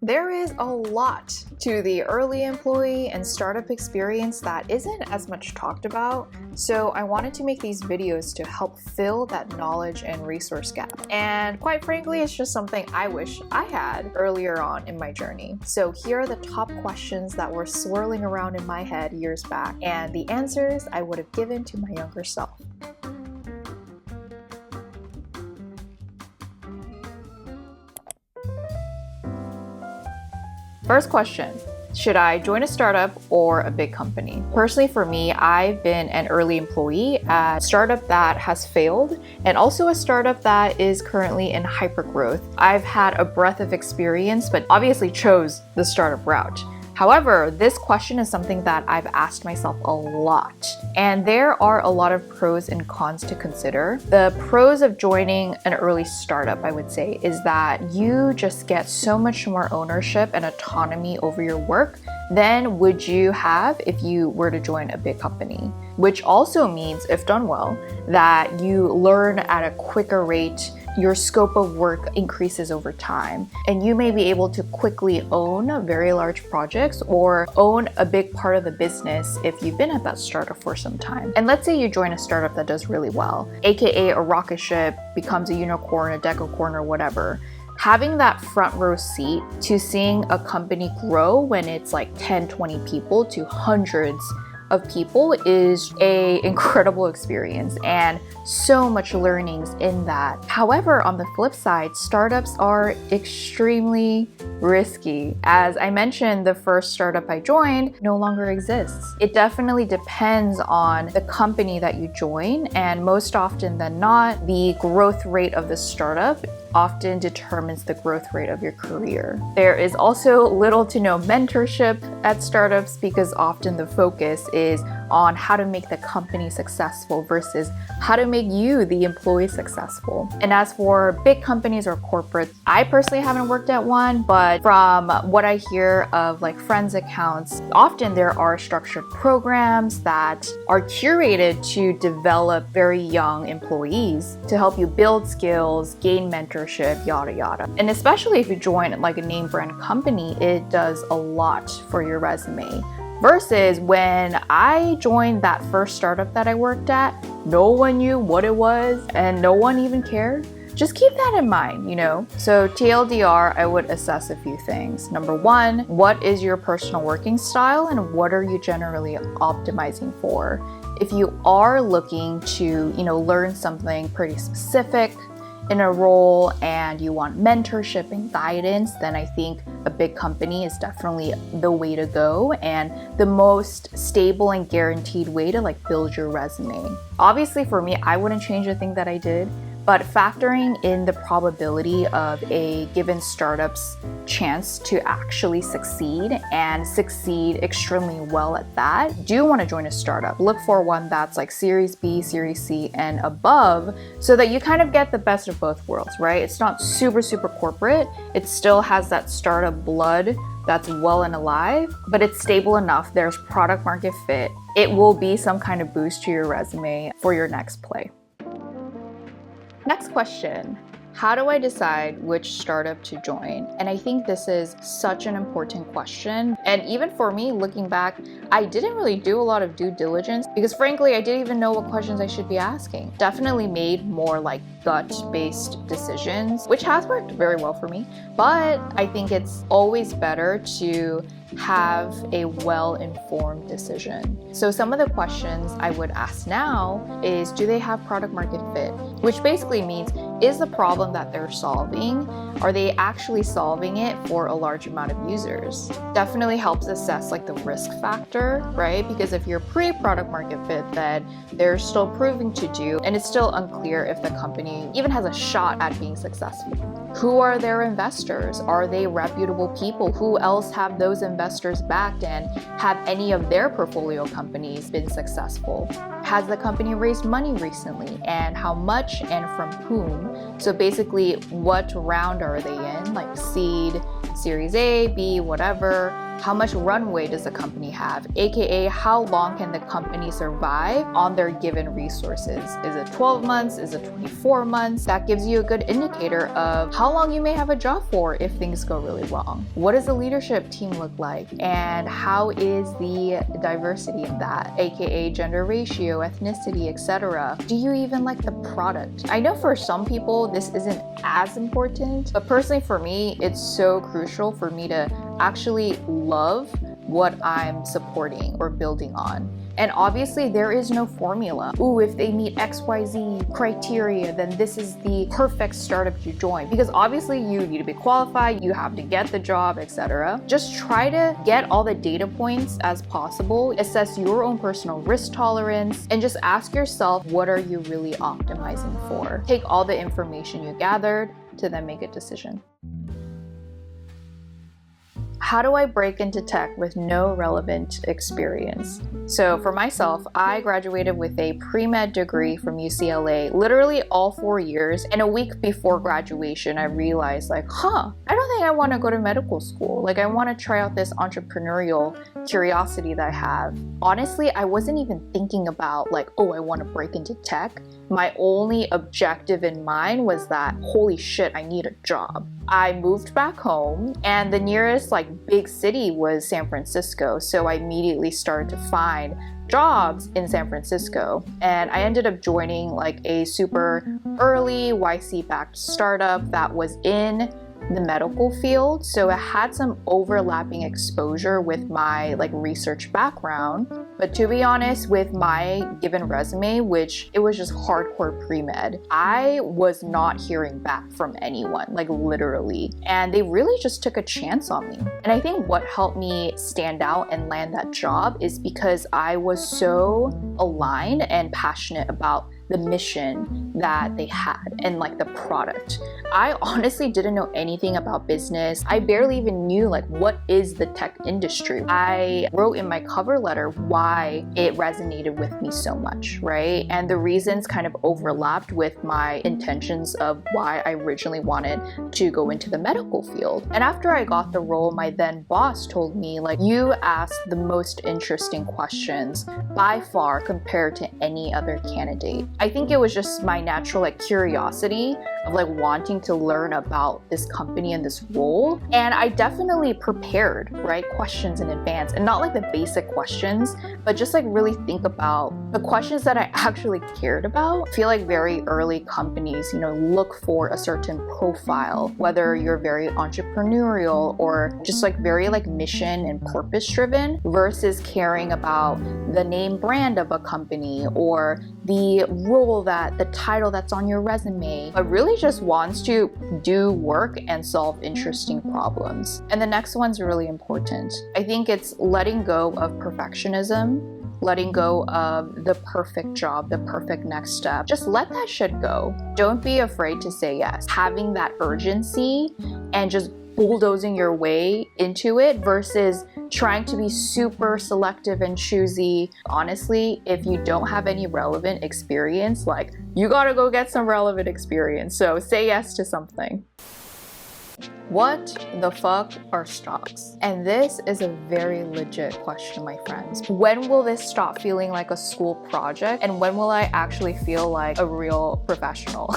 There is a lot to the early employee and startup experience that isn't as much talked about, so I wanted to make these videos to help fill that knowledge and resource gap. And quite frankly, it's just something I wish I had earlier on in my journey. So here are the top questions that were swirling around in my head years back, and the answers I would have given to my younger self. First question, should I join a startup or a big company? Personally, for me, I've been an early employee at a startup that has failed and also a startup that is currently in hypergrowth. I've had a breadth of experience, but obviously chose the startup route. However, this question is something that I've asked myself a lot, and there are a lot of pros and cons to consider. The pros of joining an early startup, I would say, is that you just get so much more ownership and autonomy over your work than would you have if you were to join a big company, which also means, if done well, that you learn at a quicker rate. Your scope of work increases over time, and you may be able to quickly own very large projects or own a big part of the business if you've been at that startup for some time. And let's say you join a startup that does really well, aka a rocket ship becomes a unicorn, a decacorn, or whatever. Having that front row seat to seeing a company grow when it's like 10, 20 people to hundreds of people is an incredible experience and so much learnings in that. However, on the flip side, startups are extremely risky. As I mentioned, the first startup I joined no longer exists. It definitely depends on the company that you join, and most often than not, the growth rate of the startup often determines the growth rate of your career. There is also little to no mentorship at startups because often the focus is on how to make the company successful versus how to make you, the employee, successful. And as for big companies or corporates, I personally haven't worked at one, but from what I hear of like friends' accounts, often there are structured programs that are curated to develop very young employees to help you build skills, gain mentorship, yada yada. And especially if you join like a name brand company, it does a lot for your resume. Versus when I joined that first startup that I worked at, no one knew what it was and no one even cared. Just keep that in mind, you know? So TLDR, I would assess a few things. Number one, what is your personal working style and what are you generally optimizing for? If you are looking to, learn something pretty specific in a role and you want mentorship and guidance, then I think a big company is definitely the way to go and the most stable and guaranteed way to build your resume. Obviously for me, I wouldn't change a thing that I did, but factoring in the probability of a given startup's chance to actually succeed and succeed extremely well at that, do want to join a startup. Look for one that's like Series B, Series C, and above so that you kind of get the best of both worlds, right? It's not super corporate. It still has that startup blood that's well and alive, but it's stable enough. There's product market fit. It will be some kind of boost to your resume for your next play. Next question, how do I decide which startup to join? And I think this is such an important question. And even for me, looking back, I didn't really do a lot of due diligence because frankly, I didn't even know what questions I should be asking. Definitely made more like gut-based decisions, which has worked very well for me. But I think it's always better to have a well-informed decision. So some of the questions I would ask now is, do they have product market fit? Which basically means, is the problem that they're solving, are they actually solving it for a large amount of users? Definitely helps assess the risk factor, right? Because if you're pre-product market fit, then they're still proving to do, and it's still unclear if the company even has a shot at being successful. Who are their investors? Are they reputable people? Who else have those investors backed, and have any of their portfolio companies been successful? Has the company raised money recently, and how much and from whom? So basically, what round are they in? Like seed, Series A, B, whatever. How much runway does the company have? AKA, how long can the company survive on their given resources? Is it 12 months? Is it 24 months? That gives you a good indicator of how long you may have a job for if things go really wrong. What does the leadership team look like? And how is the diversity in that? AKA gender ratio, ethnicity, etc. Do you even like the product? I know for some people this isn't as important, but personally for me, it's so crucial for me to actually love what I'm supporting or building on. And obviously there is no formula. Ooh, if they meet XYZ criteria, then this is the perfect startup to join. Because obviously you need to be qualified, you have to get the job, etc. Just try to get all the data points as possible, assess your own personal risk tolerance, and just ask yourself, what are you really optimizing for? Take all the information you gathered to then make a decision. How do I break into tech with no relevant experience? So for myself, I graduated with a pre-med degree from UCLA, literally all 4 years. And a week before graduation, I realized I don't think I want to go to medical school. Like I want to try out this entrepreneurial curiosity that I have. Honestly, I wasn't even thinking about I want to break into tech. My only objective in mind was that, holy shit, I need a job. I moved back home and the nearest big city was San Francisco. So I immediately started to find jobs in San Francisco. And I ended up joining a super early YC-backed startup that was in the medical field. So it had some overlapping exposure with my research background. But to be honest, with my given resume, which it was just hardcore pre-med, I was not hearing back from anyone, literally. And they really just took a chance on me. And I think what helped me stand out and land that job is because I was so aligned and passionate about the mission that they had and the product. I honestly didn't know anything about business. I barely even knew what is the tech industry. I wrote in my cover letter why it resonated with me so much, right? And the reasons kind of overlapped with my intentions of why I originally wanted to go into the medical field. And after I got the role, my then boss told me you asked the most interesting questions by far compared to any other candidate. I think it was just my natural curiosity of wanting to learn about this company and this role. And I definitely prepared, questions in advance, and not the basic questions, but just really think about the questions that I actually cared about. I feel very early companies, look for a certain profile, whether you're very entrepreneurial or just very mission and purpose driven versus caring about the name brand of a company or the role the title that's on your resume, but really just wants to do work and solve interesting problems. And the next one's really important. I think it's letting go of perfectionism, letting go of the perfect job, the perfect next step. Just let that shit go. Don't be afraid to say yes. Having that urgency and just bulldozing your way into it versus trying to be super selective and choosy. Honestly, if you don't have any relevant experience, you gotta go get some relevant experience. So say yes to something. What the fuck are stocks? And this is a very legit question, my friends. When will this stop feeling like a school project? And when will I actually feel like a real professional?